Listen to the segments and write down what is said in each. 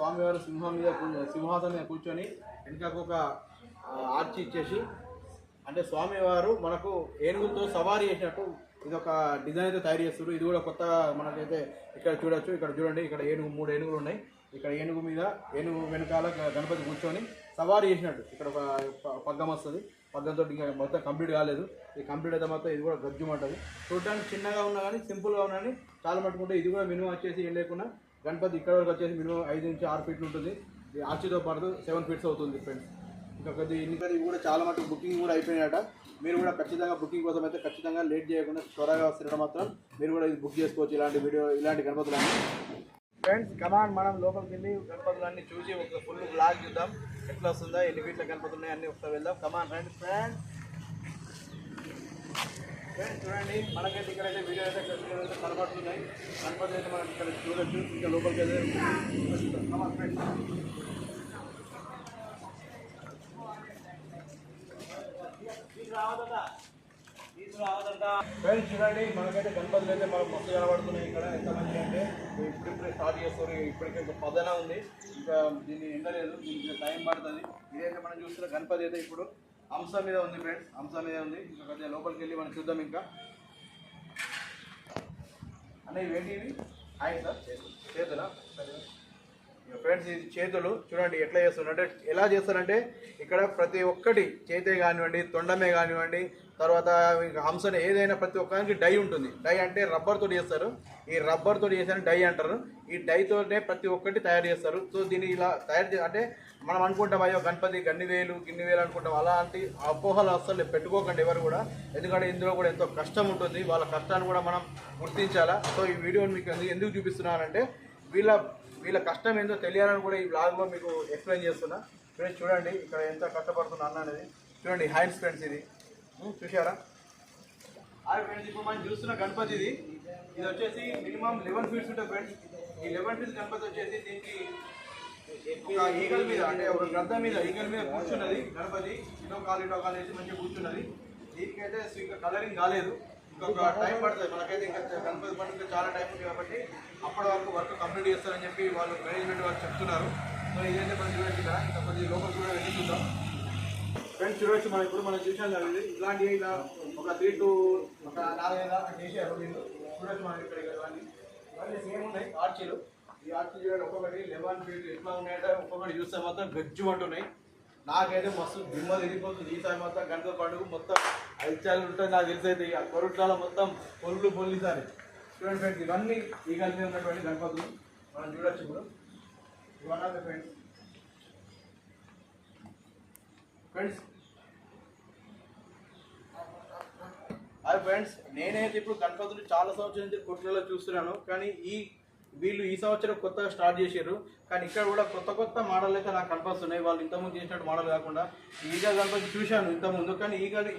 స్వామివారు సింహాసనం మీద కూర్చొని వెనుకకు ఒక ఆర్చి ఇచ్చేసి అంటే స్వామివారు మనకు ఏనుగులతో సవారీ చేసినట్టు ఇది ఒక డిజైన్ అయితే తయారు చేస్తారు. ఇది కూడా కొత్తగా మనకైతే ఇక్కడ చూడొచ్చు. ఇక్కడ చూడండి, ఇక్కడ మూడు ఏనుగులు ఉన్నాయి. ఇక్కడ ఏనుగు మీద ఏనుగు వెనకాల గణపతి కూర్చొని సవారీ చేసినట్టు ఇక్కడ ఒక పగ్గం వస్తుంది. పగ్గంతో ఇంకా మొత్తం కంప్లీట్ కాలేదు. ఈ కంప్లీట్ అయితే మొత్తం ఇది కూడా గజ్జుమంటుంది. చూడడానికి చిన్నగా ఉన్నా కానీ సింపుల్గా ఉన్నా కానీ చాలా మట్టుకుంటే ఇది కూడా మినిమం వచ్చేసి ఏం లేకుండా గణపతి ఇక్కడ వరకు వచ్చేసి మినిమం 5 నుంచి 6 ఫీట్లు ఉంటుంది. ఈ ఆర్చితో పాటు 7 ఫీట్స్ అవుతుంది ఫ్రెండ్స్. ఇంకా ఇంకా ఇవి కూడా చాలా మటుకు బుకింగ్ కూడా అయిపోయినాయట. మీరు కూడా ఖచ్చితంగా బుకింగ్ కోసం అయితే ఖచ్చితంగా లేట్ చేయకుండా త్వరగా వస్తుంటే మాత్రం మీరు కూడా ఇది బుక్ చేసుకోవచ్చు. ఇలాంటి గణపతులన్నీ ఫ్రెండ్స్. కమాన్, మనం లోపలికి వెళ్ళి గణపతులన్నీ చూసి ఒక ఫుల్ బ్లాగ్ చూద్దాం. ఎట్లా వస్తుందా, ఎన్ని ఫీట్ల గణపతులు ఉన్నాయి అన్నీ ఒకసారి వెళ్దాం. కమాన్ రండి ఫ్రెండ్స్. చూడండి, మనకైతే ఇక్కడైతే వీడియో అయితే కనబడుతున్నాయి. గణపతి అయితే మనం ఇక్కడ చూడొచ్చు. ఇంకా లోపలికి వెళ్తే కమాన్ ఫ్రెండ్స్. ఫ్రెండ్స్ చూడండి, మనకైతే గణపతులు అయితే మనకు మస్తు కనబడుతున్నాయి. ఇక్కడ ఎంత మంది అంటే ఇప్పుడిప్పుడే స్టార్ట్ చేస్తారు. ఇప్పటికే ఒక పదన ఉంది, ఇంకా దీన్ని ఎండలేదు, దీనికి టైం పడుతుంది. ఇదైతే మనం చూస్తున్న గణపతి అయితే ఇప్పుడు హంస మీద ఉంది ఫ్రెండ్స్, హంస మీద ఉంది. ఇంకా కొద్దిగా లోపలికి వెళ్ళి మనం చూద్దాం. ఇంకా అన్న ఇవేంటి? హాయ్ సార్, చేతులా ఫ్రెండ్స్? ఇది చేతులు చూడండి ఎట్లా చేస్తున్నారు అంటే ఎలా చేస్తారంటే ఇక్కడ ప్రతి ఒక్కటి చేతే కానివ్వండి, తొండమే కానివ్వండి, తర్వాత హంసనే ఏదైనా ప్రతి ఒక్కరికి డై ఉంటుంది. డై అంటే రబ్బర్ తోటి చేస్తారు. ఈ రబ్బర్ తోటి చేసిన డై అంటారు. ఈ డైతోనే ప్రతి ఒక్కటి తయారు చేస్తారు. సో దీన్ని ఇలా తయారు అంటే మనం అనుకుంటాం అయ్యో గణపతి గిన్ని వేలు అనుకుంటాం. అలాంటి అపోహలు అసలు పెట్టుకోకండి ఎవరు కూడా. ఎందుకంటే ఇందులో కూడా ఎంతో కష్టం ఉంటుంది. వాళ్ళ కష్టాన్ని కూడా మనం గుర్తించాలా. సో ఈ వీడియోని మీకు ఎందుకు చూపిస్తున్నానంటే వీళ్ళ కష్టం ఏందో తెలియాలని కూడా ఈ బ్లాగ్లో మీకు ఎక్స్ప్లెయిన్ చేస్తున్నా. ఫ్రెండ్స్ చూడండి ఇక్కడ ఎంత కష్టపడుతున్నా అన్న అనేది చూడండి. హ్యాండ్స్ ఫ్రెండ్స్, ఇది చూసారా? అదే ఫ్రెండ్స్, ఇప్పుడు మనం చూస్తున్న గణపతి ఇది వచ్చేసి మినిమం 11 ఫీట్స్ ఉంటుంది ఫ్రెండ్స్. ఈ 11 ఫీట్స్ గణపతి వచ్చేసి దీనికి ఒక ఈగల్ మీద అంటే ఒక గద్ద మీద ఈగల్ మీద కూర్చున్నది గణపతి. ఇటో కాలు వేసి మంచిగా కూర్చున్నది. దీనికైతే ఇంకా కలరింగ్ కాలేదు. ఇంకొక టైం పడుతుంది మనకైతే. ఇంకా గణపతి పండుగ చాలా టైం ఉంది కాబట్టి అప్పటి వరకు వర్క్ కంప్లీట్ చేస్తారని చెప్పి వాళ్ళు మేనేజ్మెంట్ వాళ్ళు చెప్తున్నారు. సో ఇదైతే మనం చూడొచ్చు కదా. ఇంకా కొద్దిగా లోపల కూడా వెళ్ళి చూద్దాం ఫ్రెండ్స్. చూడొచ్చు మనం ఇప్పుడు మనం చూసాం కదా, ఇలాంటివి ఇలా ఒక 3 to 4 దాకా చేసారు వీళ్ళు. చూడొచ్చు మనం ఇక్కడ ఇవన్నీ సేమ్ ఉన్నాయి ఆర్చీలు. ఈ ఆర్చీ చూడండి ఒక్కొక్కటి 11 ఫీట్ ఎట్లా ఉన్నాయంటే ఒక్కొక్కటి చూస్తే మాత్రం గజ్జు అంటున్నాయి. నాకైతే మస్తు దిమ్మ తిరిగిపోతుంది. ఈసారి మొత్తం గణపతి పండుగ మొత్తం ఐచాలు ఉంటుంది. నాకు తెలిసి అయితే ఇక కొరుట్లలో మొత్తం పొల్లు ఈసారి చూడండి ఫ్రెండ్స్. ఇవన్నీ ఈ కలిపి ఉన్నటువంటి గణపతులు మనం చూడొచ్చు. ఇప్పుడు ఇవన్నీ ఫ్రెండ్స్ అది ఫ్రెండ్స్, నేనైతే ఇప్పుడు గణపతులు చాలా సంవత్సరం నుంచి కొట్లలో చూస్తున్నాను. కానీ వీళ్ళు ఈ సంవత్సరం కొత్తగా స్టార్ట్ చేశారు. కానీ ఇక్కడ కూడా కొత్త మోడల్ అయితే నాకు కనిపిస్తున్నాయి. వాళ్ళు ఇంతకుముందు చేసినట్టు మోడల్ కాకుండా ఈగ గణపతి చూశాను ఇంతకుముందు, కానీ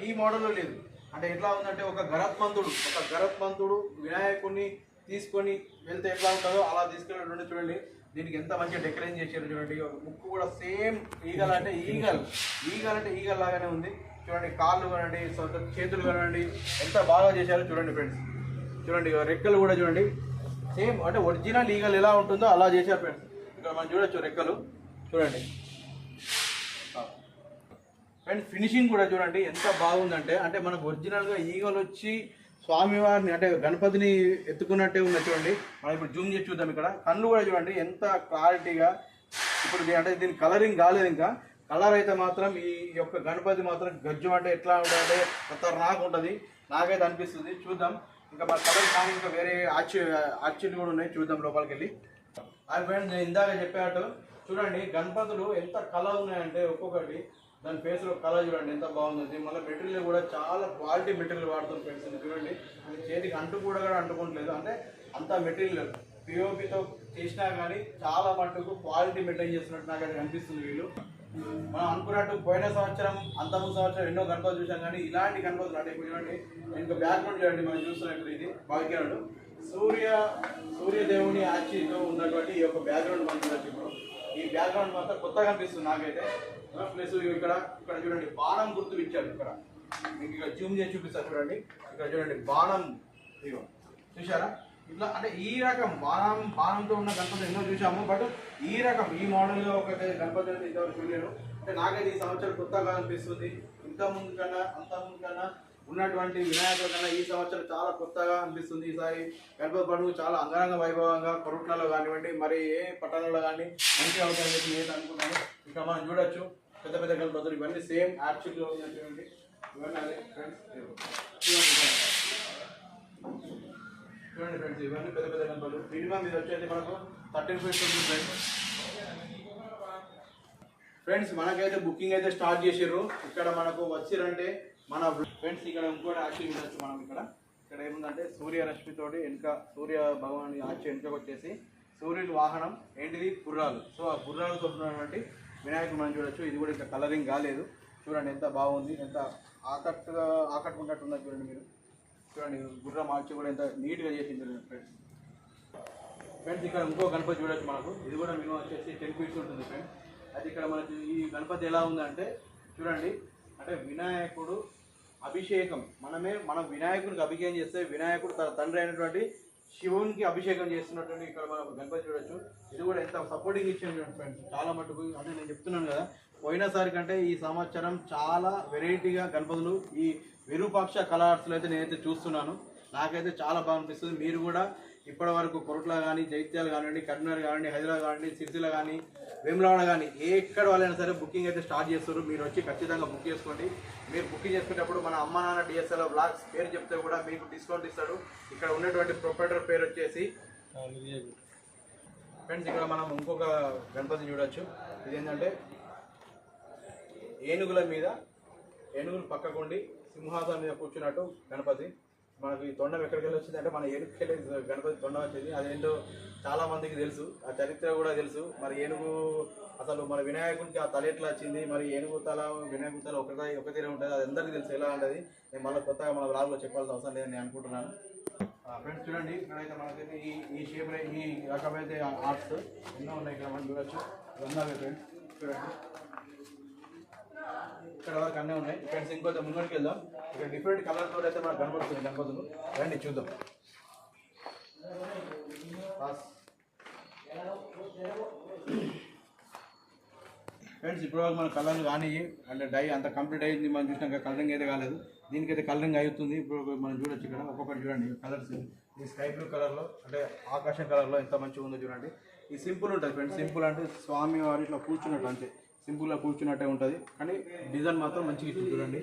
ఈ మోడల్లో లేదు. అంటే ఎట్లా ఉందంటే ఒక గరత్మంతుడు వినాయకుడిని తీసుకొని వెళ్తే ఎట్లా ఉంటుందో అలా తీసుకెళ్ళి చూడండి. దీనికి ఎంత మంచిగా డెకరేషన్ చేశారు చూడండి. ముక్కు కూడా సేమ్ ఈగల్ అంటే ఈగల్ లాగానే ఉంది చూడండి. కాళ్ళు కానివ్వండి, చేతులు కానివ్వండి ఎంత బాగా చేశారో చూడండి ఫ్రెండ్స్. చూడండి రెక్కలు కూడా చూడండి సేమ్ అంటే ఒరిజినల్ ఈగల్ ఎలా ఉంటుందో అలా చేశారు ఫ్రెండ్స్. ఇక్కడ మనం చూడొచ్చు రెక్కలు చూడండి ఫ్రెండ్స్. ఫినిషింగ్ కూడా చూడండి ఎంత బాగుందంటే అంటే మనకు ఒరిజినల్గా ఈగలు వచ్చి స్వామివారిని అంటే గణపతిని ఎత్తుకున్నట్టే ఉంది చూడండి. మనం ఇప్పుడు జూమ్ చేసి చూద్దాం. ఇక్కడ కళ్ళు కూడా చూడండి ఎంత క్లారిటీగా. ఇప్పుడు అంటే దీనికి కలరింగ్ కాలేదు. ఇంకా కలర్ అయితే మాత్రం ఈ యొక్క గణపతి మాత్రం గజ్జు అంటే ఎట్లా ఉంటుందంటే ఖతర్నాక్ ఉంటుంది నాకైతే అనిపిస్తుంది. చూద్దాం ఇంకా మన కలర్ కానీ ఇంకా వేరే ఆర్చీలు కూడా ఉన్నాయి. చూద్దాం లోపలికి వెళ్ళి. అది ఫ్రెండ్స్ నేను ఇందాక చెప్పాడు చూడండి గణపతులు ఎంత కలర్ ఉన్నాయంటే ఒక్కొక్కటి దాని ఫేస్లో కలర్ చూడండి ఎంత బాగుంది. మళ్ళీ మెటీరియల్ కూడా చాలా క్వాలిటీ మెటీరియల్ వాడుతుంది ఫ్రెండ్స్. చూడండి చేతికి కూడా అంటుకోవట్లేదు. అంటే అంత మెటీరియల్ పిఓపితో చేసినా కానీ చాలా మట్టుకు క్వాలిటీ మెయింటైన్ చేస్తున్నట్టు నాకు అది అనిపిస్తుంది. వీళ్ళు మనం అనుకున్నట్టు పోయిన సంవత్సరం అంతకుముందు సంవత్సరం ఎన్నో గణపతులు చూసాం, కానీ ఇలాంటి గణపతులు అంటే ఇప్పుడు చూడండి ఇంకా బ్యాక్గ్రౌండ్ చూడండి మనం చూస్తున్నట్టు ఇది బ్యాక్గ్రౌండ్ సూర్యదేవుని ఆర్చితో ఉన్నటువంటి ఈ యొక్క బ్యాక్గ్రౌండ్ మనం చూడొచ్చు. ఇప్పుడు ఈ బ్యాక్గ్రౌండ్ మొత్తం కొత్తగా అనిపిస్తుంది నాకైతే. ప్లస్ ఇక్కడ చూడండి బాణం గుర్తు ఇచ్చారు. ఇక్కడ మీకు ఇక్కడ జూమ్ చేసి చూపిస్తారు చూడండి. ఇక్కడ చూడండి బాణం ఇగో చూసారా ఇట్లా అంటే ఈ రకం బాణంతో ఉన్న గణపతి ఎన్నో చూసాము, బట్ ఈ రకం ఈ మోడల్గా ఒక గణపతి అయితే ఇంతవరకు చూడలేను. అంటే నాకైతే ఈ సంవత్సరం కొత్తగా అనిపిస్తుంది. అంత ముందు కన్నా ఉన్నటువంటి వినాయకుల కన్నా ఈ సంవత్సరం చాలా కొత్తగా అనిపిస్తుంది. ఈసారి గణపతి పండుగ చాలా అంగరంగ వైభవంగా కొరుట్లలో కానివ్వండి, మరి ఏ పట్టణంలో కానీ మంచిగా అవుతాయని చెప్పి నేను అనుకున్నాను. ఇక్కడ మనం చూడొచ్చు పెద్ద పెద్ద గణపతులు ఇవన్నీ సేమ్ యాక్చువల్గా ఉన్నటువంటి ఇవన్నీ అదే ఫ్రెండ్స్. చూడండి ఫ్రెండ్స్, ఇవన్నీ పెద్ద పెద్ద గణపతులు. మినిమం ఇది వచ్చేసి మనకు 13 feet ఉంటుంది ఫ్రెండ్స్. మనకైతే బుకింగ్ అయితే స్టార్ట్ చేసారు. ఇక్కడ మనకు వచ్చిరంటే మన ఫ్రెండ్స్ ఇక్కడ ఇంకోటి యాక్చువల్ ఉండొచ్చు. మనం ఇక్కడ ఏముందంటే సూర్యరశ్మితోటి వెనుక సూర్య భగవాన్ ఆచి వెనుకకు వచ్చేసి సూర్యుని వాహనం ఏంటిది గుర్రాలు. సో ఆ గుర్రాలతో ఉన్నటువంటి వినాయకుడు మనం చూడొచ్చు. ఇది కూడా ఇంకా కలరింగ్ కాలేదు. చూడండి ఎంత బాగుంది, ఎంత ఆకట్టుకున్నట్టున్నది చూడండి మీరు. చూడండి గుర్రం ఆచి కూడా ఎంత నీట్గా చేసింది ఫ్రెండ్స్. ఫ్రెండ్స్ ఇక్కడ ఇంకో గణపతి చూడొచ్చు మనకు. ఇది కూడా మినిమం వచ్చేసి 10 feet ఉంటుంది ఫ్రెండ్స్. అది ఇక్కడ మనకి ఈ గణపతి ఎలా ఉందంటే చూడండి, అంటే వినాయకుడు అభిషేకం మనం వినాయకుడికి అభిషేకం చేస్తే వినాయకుడు తన తండ్రి అయినటువంటి శివునికి అభిషేకం చేస్తున్నటువంటి ఇక్కడ మనం గణపతి చూడొచ్చు. ఇది కూడా ఎంత సపోర్టింగ్ ఇచ్చింది ఫ్రెండ్స్. చాలా మటుకు అంటే నేను చెప్తున్నాను కదా, పోయినసారి కంటే ఈ సంవత్సరం చాలా వెరైటీగా గణపతులు ఈ విరూపాక్ష కళా ఆర్ట్స్లో అయితే నేనైతే చూస్తున్నాను. నాకైతే చాలా బాగా అనిపిస్తుంది. మీరు కూడా ఇప్పటి వరకు కొరట్ల కానీ, జైత్యాలు కానివ్వండి, కరీంనగర్ కానివ్వండి, హైదరాబాద్ కానివ్వండి, సిరిసిల్ల కానీ, వేములవాడ కానీ ఎక్కడ వాళ్ళైనా సరే బుకింగ్ అయితే స్టార్ట్ చేస్తారు. మీరు వచ్చి ఖచ్చితంగా బుక్ చేసుకోండి. మీరు బుకింగ్ చేసుకునేటప్పుడు మన అమ్మ నాన్న డిఎస్ఎల్ బ్లాగ్స్ పేరు చెప్తే కూడా మీకు డిస్కౌంట్ ఇస్తాడు. ఇక్కడ ఉన్నటువంటి ప్రొపరేటర్ పేరు వచ్చేసి ఫ్రెండ్స్. ఇక్కడ మనం ఇంకొక గణపతి చూడొచ్చు. ఇదేంటంటే ఏనుగులు పక్కకుండి సింహాసనం మీద కూర్చున్నట్టు గణపతి. మనకు ఈ తొండం ఎక్కడికి వెళ్ళి వచ్చింది అంటే మన ఏనుగుకెళ్ళి గణపతి తొండం వచ్చింది. అదేంటో చాలా మందికి తెలుసు, ఆ చరిత్ర కూడా తెలుసు. మరి ఏనుగు అసలు మన వినాయకుడికి ఆ తల ఎట్లా వచ్చింది, మరి ఏనుగు తల వినాయకుడి తల ఒక తీరే ఉంటుంది, అది అందరికీ తెలుసు ఎలా ఉంటుంది. నేను మళ్ళీ కొత్తగా మన బ్లాగ్లో చెప్పాల్సిన అవసరం లేదని నేను అనుకుంటున్నాను. ఫ్రెండ్స్ చూడండి, ఇక్కడైతే మనకైతే ఈ షేప్ ఈ రకమైతే ఆర్ట్స్ ఎన్నో ఉన్నాయి. ఇక్కడ మనం చూడొచ్చు. ఇవన్నీ ఫ్రెండ్స్ చూడండి, ఇక్కడ వరకు అన్నీ ఉన్నాయి ఫ్రెండ్స్. ఇంకొంచెం ముందుకు వెళ్దాం. ఇక్కడ డిఫరెంట్ కలర్తో అయితే మనకు కనబడుతుంది గణపతులు. రండి చూద్దాం. ఫ్రెండ్స్ ఇప్పుడు మన కలర్లు కానీ అంటే డై అంత కంప్లీట్ అయ్యింది. మనం చూసినాక కలరింగ్ అయితే కాలేదు, దీనికైతే కలరింగ్ అవుతుంది. ఇప్పుడు మనం చూడొచ్చు ఇక్కడ ఒక్కొక్కటి చూడండి కలర్స్. ఈ స్కై బ్లూ కలర్లో అంటే ఆకాశం కలర్లో ఎంత మంచిగా ఉందో చూడండి. ఈ సింపుల్ ఉంటుంది ఫ్రెండ్స్. సింపుల్ అంటే స్వామి వారి ఇట్లా కూర్చున్నట్టు అంతే, సింపుల్గా కూర్చున్నట్టే ఉంటుంది. కానీ డిజైన్ మాత్రం మంచిగా ఇచ్చింది చూడండి.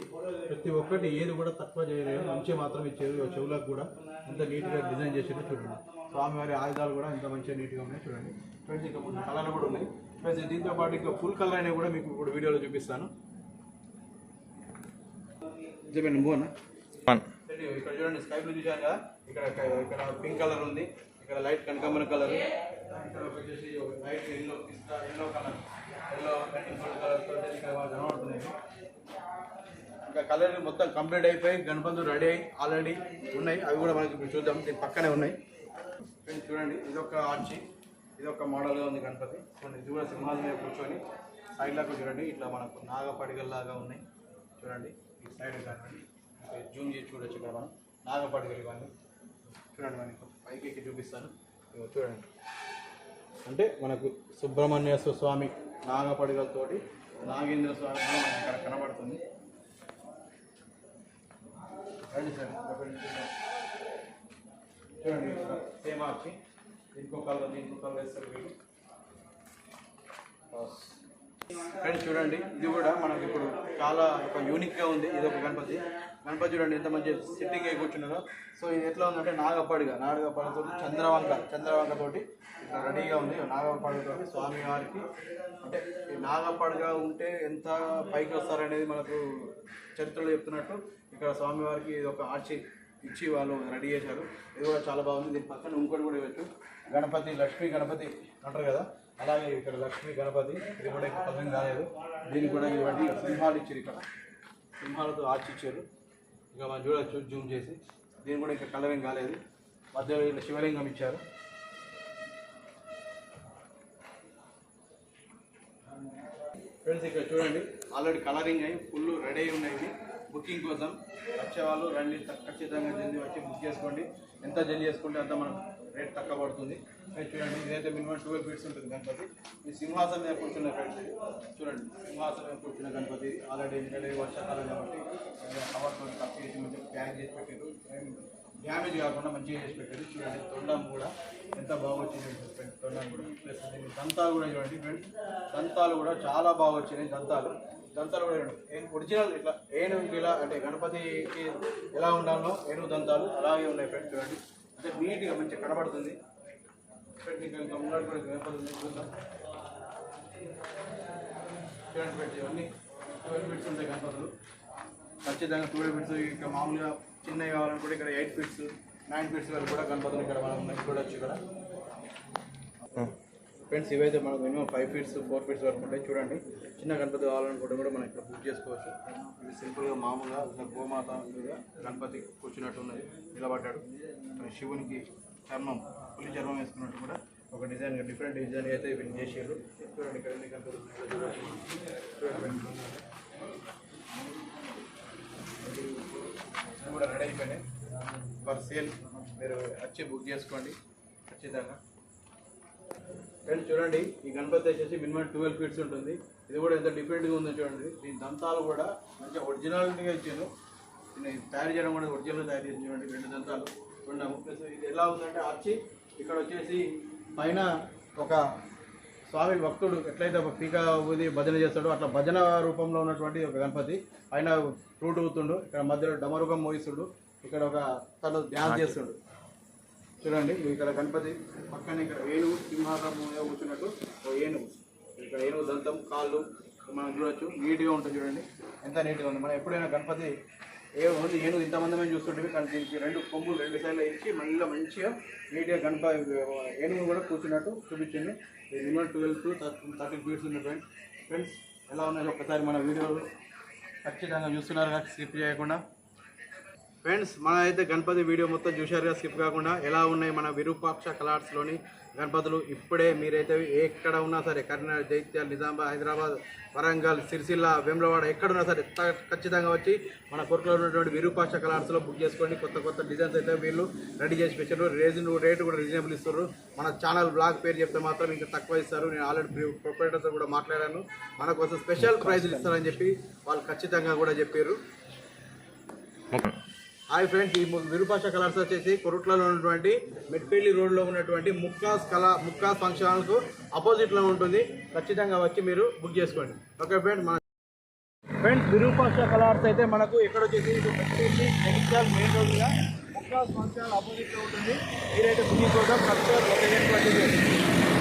ప్రతి ఒక్కటి ఏది కూడా తక్కువ చేయలేదు, మంచిగా మాత్రం ఇచ్చారు. చెవులకు కూడా ఎంత నీట్గా డిజైన్ చేసారో చూడండి. స్వామివారి ఆయుధాలు కూడా ఎంత మంచిగా నీట్గా ఉన్నాయి చూడండి ఫ్రెండ్స్. ఇంకా కొంచెం కలర్లు కూడా ఉన్నాయి ఫ్రెండ్స్. దీంతో పాటు ఇంకా ఫుల్ కలర్ అయినా కూడా మీకు ఇప్పుడు వీడియోలో చూపిస్తాను. చెప్పండి బోనా. ఇక్కడ చూడండి స్కై బ్లూ చూసాను కదా, ఇక్కడ పింక్ కలర్ ఉంది, ఇక్కడ లైట్ కనకాంబరం కలర్, ఇక్కడ వచ్చేసి లైట్ ఎల్లో కలర్ ఇక్కడ కనబడుతున్నాయి. ఇంకా కలర్ మొత్తం కంప్లీట్ అయిపోయి గణపతులు రెడీ అయ్యి ఆల్రెడీ ఉన్నాయి. అవి కూడా మనకి ఇప్పుడు చూద్దాం. దీని పక్కనే ఉన్నాయి ఫ్రెండ్స్. చూడండి ఇదొక ఆర్చి, ఇదొక మోడల్గా ఉంది గణపతి. ఇది కూడా సింహాసనం మీద కూర్చొని సైడ్లకు చూడండి ఇట్లా మనకు నాగపడిగల్లాగా ఉన్నాయి చూడండి. ఈ సైడ్ కానివ్వండి, జూమ్ చేసి చూడొచ్చు. ఇక్కడ మనం నాగపడిగలు ఇవన్నీ చూడండి. మనకు పైకి ఎక్కి చూపిస్తాను చూడండి. అంటే మనకు సుబ్రహ్మణ్యేశ్వర స్వామి నాగపడిగలతోటి నాగేంద్ర స్వామి మనకి ఇక్కడ కనబడుతుంది. రండి సార్ చూడండి. సేమ్ ఆర్చి, దీనికో కలర్ వేస్తారు వీళ్ళు ఫ్రెండ్స్. చూడండి ఇది కూడా మనకి ఇప్పుడు చాలా ఒక యూనిక్గా ఉంది. ఇది ఒక గణపతి చూడండి ఎంత మంచి సిట్టింగ్ అయి కూర్చున్నారో. సో ఇది ఎట్లా ఉందంటే నాగపడిగతో చంద్రవంకతోటి ఇట్లా రెడీగా ఉంది. నాగపడిగతోటి స్వామివారికి అంటే ఈ నాగపడిగా ఉంటే ఎంత పైకి వస్తారనేది మనకు చరిత్రలో చెప్తున్నట్టు ఇక్కడ స్వామివారికి ఇది ఒక ఆర్చి ఇచ్చి వాళ్ళు రెడీ చేశారు. ఇది కూడా చాలా బాగుంది. దీని పక్కన ఇంకోటి కూడా ఇవ్వచ్చు. గణపతి లక్ష్మీ గణపతి అంటారు కదా, అలాగే ఇక్కడ లక్ష్మీ గణపతి. ఇది కూడా ఇంకా పదం కాలేదు. దీనికి కూడా ఇవ్వండి. సింహాలు ఇచ్చారు, ఇక్కడ సింహాలతో ఆర్చి ఇచ్చారు. ఇక మనం చూడవచ్చు జూమ్ చేసి. దీని కూడా ఇంకా కలరింగ్ కాలేదు. మధ్యలో ఇలా శివలింగం ఇచ్చారు. ఫ్రెండ్స్ ఇక్కడ చూడండి ఆల్రెడీ కలరింగ్ అయ్యి ఫుల్ రెడీ అయి ఉన్నాయి. బుకింగ్ కోసం వచ్చేవాళ్ళు రండి, ఖచ్చితంగా జల్దీ వచ్చి బుక్ చేసుకోండి. ఎంత జల్దీ చేసుకుంటే అంత మనం రేట్ తక్కువ పడుతుంది. చూడండి ఇదైతే మినిమం 12 ఫీట్స్ ఉంటుంది గణపతి. ఈ సింహాసనం మీద కూర్చున్న ఫ్రెండ్స్ చూడండి, సింహాసనం మీద కూర్చున్న గణపతి ఆల్రెడీ వర్షాకాలం కాబట్టి కవర్తో కట్ చేసి మంచిగా ప్యాక్ చేసి పెట్టారు, డ్యామేజ్ కాకుండా మంచిగా చేసి పెట్టారు. చూడండి తొండం కూడా ఎంత బాగా వచ్చింది ఫ్రెండ్స్, తొండం కూడా ప్లస్ దంతాలు కూడా చూడండి ఫ్రెండ్స్, దంతాలు కూడా చాలా బాగా వచ్చినాయి. దంతాలు కూడా ఒరిజినల్ ఇట్లా ఏనుగు ఇలా అంటే గణపతికి ఎలా ఉండాలో ఏనుగు దంతాలు అలాగే ఉన్నాయి ఫ్రెండ్స్. చూడండి అంటే నీట్గా మంచిగా కనబడుతుంది. గణపతి చూద్దాం చూడండి ఫ్రెండ్స్, ఇవన్నీ 12 ఫీట్స్ ఉంటాయి గణపతులు. ఖచ్చితంగా 12 ఫీట్స్. ఇక్కడ మామూలుగా చిన్నవి కావాలనుకుంటే ఇక్కడ 8 ఫీట్స్ 9 ఫీట్స్ వరకు కూడా గణపతులు ఇక్కడ మనం చూడొచ్చు. ఇక్కడ ఫ్రెండ్స్ ఇవైతే మనకు మినిమం 5 ఫీట్స్ 4 ఫీట్స్ వరకు ఉంటాయి. చూడండి చిన్న గణపతి కావాలనుకుంటే కూడా మనం ఇక్కడ బుక్ చేసుకోవచ్చు. ఇది సింపుల్గా మామూలుగా గోమాత గణపతి కూర్చున్నట్టు ఉన్నది, నిలబడ్డాడు. శివునికి చర్మం పులి చర్మం వేసుకున్నట్టు కూడా ఒక డిజైన్ డిఫరెంట్ డిజైన్ అయితే వీళ్ళు చేసారు. చూడండి ఇక్కడ ఎన్ని గణపతులు కూడా రెడీ అయిపోయినాయి ఫర్ సేల్. మీరు వచ్చి బుక్ చేసుకోండి ఖచ్చితంగా. ఫ్రెండ్స్ చూడండి ఈ గణపతి వచ్చేసి మినిమం 12 ఫీట్స్ ఉంటుంది. ఇది కూడా ఎంత డిఫరెంట్గా ఉందో చూడండి. దీని దంతాలు కూడా మంచిగా ఒరిజినాలిటీగా ఇచ్చాను. తయారు చేయడం కూడా ఒరిజినల్ తయారు చేసి చూడండి. 2 దంతాలు ఉన్నాము. ప్లస్ ఇది ఎలా ఉందంటే ఆర్చి ఇక్కడ వచ్చేసి పైన ఒక స్వామి భక్తుడు ఎట్లయితే ఒక పీక ఊది భజన చేస్తాడో అట్లా భజన రూపంలో ఉన్నటువంటి ఒక గణపతి. పైన ఫ్రూట్ ఊతుండు, ఇక్కడ మధ్యలో డమరుగం మోయిస్తుడు, ఇక్కడ ఒక తను ధ్యానం చేస్తుండు. చూడండి ఇక్కడ గణపతి పక్కన ఇక్కడ ఏనుగు సింహాసనం కూర్చున్నట్టు ఏనుగు, ఇక్కడ ఏనుగు దంతం కాళ్ళు మనం చూడొచ్చు. నీట్గా ఉంటుంది చూడండి ఎంత నీట్గా ఉంది. మనం ఎప్పుడైనా గణపతి ఓన్లీ ఏనుగు ఇంతమంది మేము చూస్తుంటే కానీ దీనికి 2 కొమ్ములు 2 సైడ్లు ఇచ్చి మళ్ళీ మంచిగా నీట్గా గణపతి ఏనుగు కూడా కూర్చున్నట్టు చూపించింది. మినిమం 12 to 13 ఫీట్స్ ఉంది ఫ్రెండ్స్. ఎలా ఉన్నది ఒక్కసారి మన వీడియోలు ఖచ్చితంగా చూస్తున్నారు కదా, స్కిప్ చేయకుండా. ఫ్రెండ్స్ మన అయితే గణపతి వీడియో మొత్తం చూశారుగా స్కిప్ కాకుండా. ఎలా ఉన్నాయి మన విరూపాక్ష కలర్స్లోని గణపతులు. ఇప్పుడే మీరైతే ఎక్కడ ఉన్నా సరే కరీంనగర్, జైత్యాల, నిజామాబాద్, హైదరాబాద్, వరంగల్, సిరిసిల్ల, వేములవాడ ఎక్కడున్నా సరే ఖచ్చితంగా వచ్చి మన కొరకలో ఉన్నటువంటి విరూపాక్ష కలర్స్లో బుక్ చేసుకోండి. కొత్త డిజైన్స్ అయితే వీళ్ళు రెడీ చేసి పెట్టారు. రేటు కూడా రీజనబుల్ ఇస్తారు. మన ఛానల్ బ్లాగ్ పేరు చెప్తే మాత్రం ఇంకా తక్కువ ఇస్తారు. నేను ఆల్రెడీ ప్రొపరేటర్తో కూడా మాట్లాడాను, మన కోసం స్పెషల్ ప్రైజ్లు ఇస్తారని చెప్పి వాళ్ళు ఖచ్చితంగా కూడా చెప్పారు. హాయ్ ఫ్రెండ్స్, ఈ విరూపాక్ష కలర్స్ వచ్చేసి కొరుట్లలో ఉన్నటువంటి మెట్పల్లి రోడ్లో ఉన్నటువంటి ముక్కాస్ ఫంక్షన్ హాల్కు ఆపోజిట్లో ఉంటుంది. ఖచ్చితంగా వచ్చి మీరు బుక్ చేసుకోండి. ఓకే ఫ్రెండ్స్ విరూపాక్ష కలర్స్ అయితే మనకు ఎక్కడ వచ్చేసి మెట్పల్లి జగిత్యాల మెయిన్ రోడ్గా ముక్కాస్ ఫంక్షన్ హాల్ ఆపోజిట్లో ఉంటుంది. మీరైతే బుకింగ్ కోసం ఖచ్చితంగా